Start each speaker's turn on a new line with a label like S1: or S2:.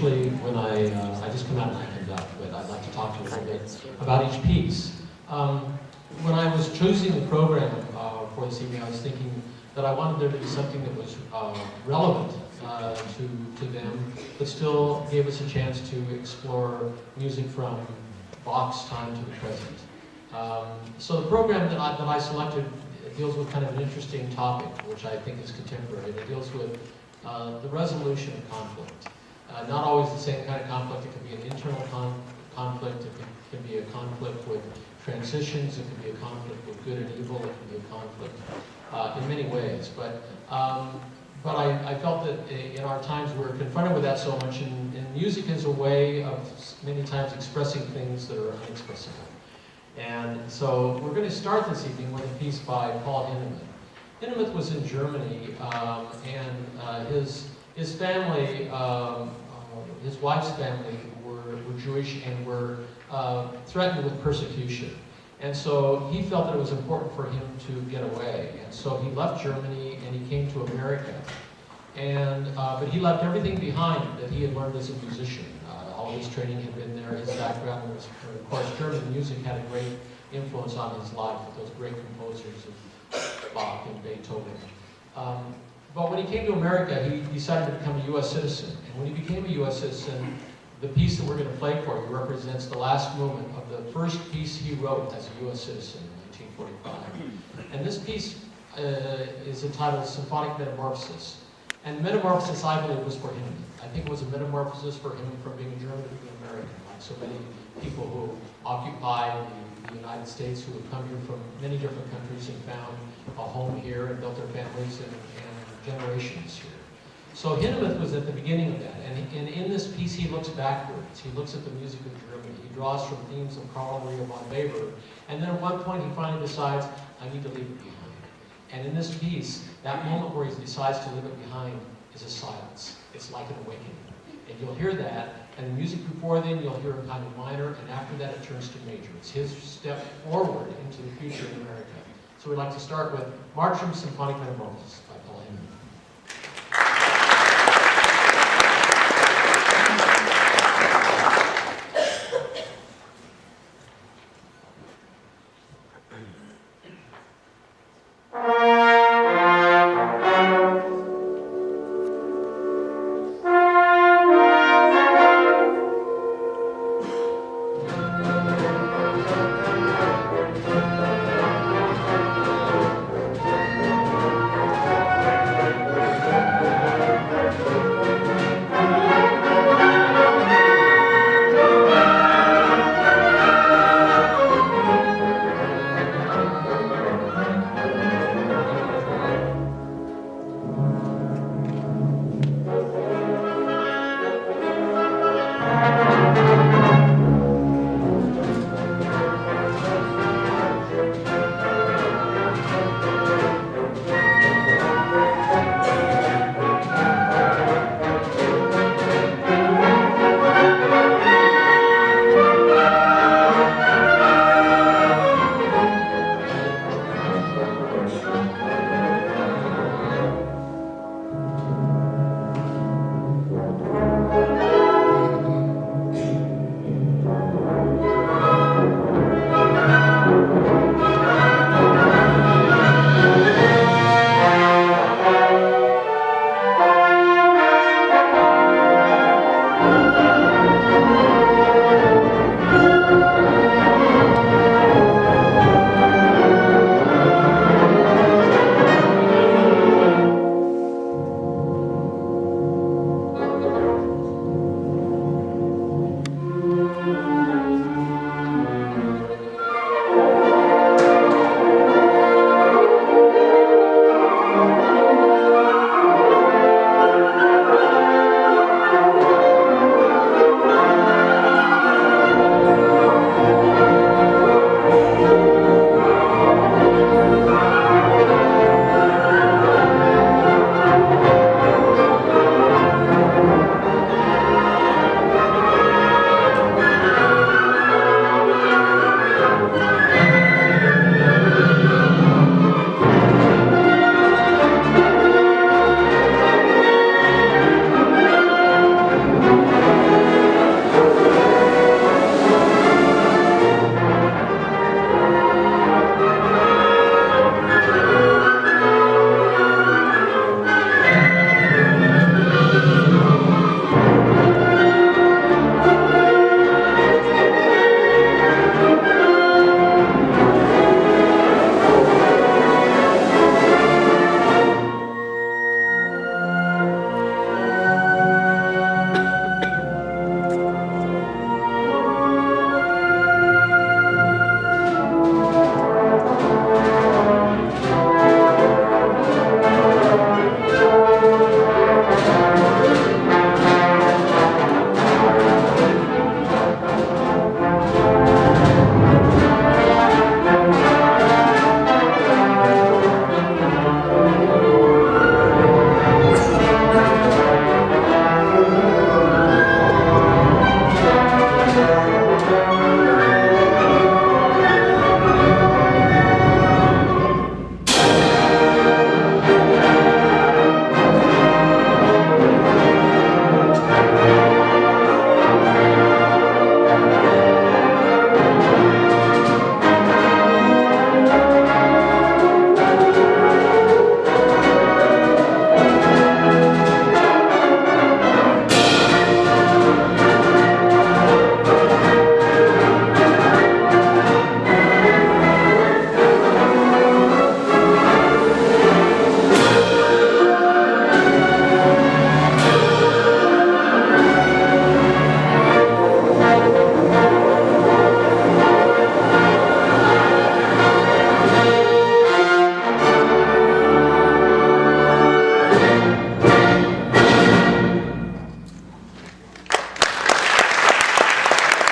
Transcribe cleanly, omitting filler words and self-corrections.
S1: usually when I just come out and I conduct, but I'd like to talk to you a little bit about each piece. When I was choosing the program for this evening, I was thinking that I wanted there to be something that was relevant to them, but still gave us a chance to explore music from Bach's time to the present. So the program that I selected deals with kind of an interesting topic, which I think is contemporary. It deals with the resolution of conflict. Not always the same kind of conflict. It can be an internal conflict. It can be a conflict with transitions. It can be a conflict with good and evil. It can be a conflict in many ways. But I felt that in our times we're confronted with that so much, and music is a way of many times expressing things that are unexpressible. And so we're going to start this evening with a piece by Paul Hindemith. Hindemith was in Germany, and his family, his wife's family were Jewish and were threatened with persecution. And so he felt that it was important for him to get away. And so he left Germany and he came to America. And but he left everything behind that he had learned as a musician. All his training had been there. His background was, of course, German music had a great influence on his life with those great composers of Bach and Beethoven. But when he came to America, he decided to become a U.S. citizen. And when he became a U.S. citizen, the piece that we're going to play for you represents the last movement of the first piece he wrote as a U.S. citizen in 1945. And this piece is entitled Symphonic Metamorphosis. And Metamorphosis, I believe, was for him. I think it was a metamorphosis for him from being a German to being American, like so many people who occupy the United States, who have come here from many different countries and found a home here and built their families and generations here. So Hindemith was at the beginning of that, and in this piece he looks backwards. He looks at the music of Germany. He draws from themes of Karl Maria von Weber, and then at one point he finally decides, I need to leave it behind. And in this piece, that moment where he decides to leave it behind is a silence. It's like an awakening. And you'll hear that, and the music before then you'll hear in kind of minor, and after that it turns to major. It's his step forward into the future in America. So we'd like to start with March from Symphonic Metamorphosis by Paul Hindemith.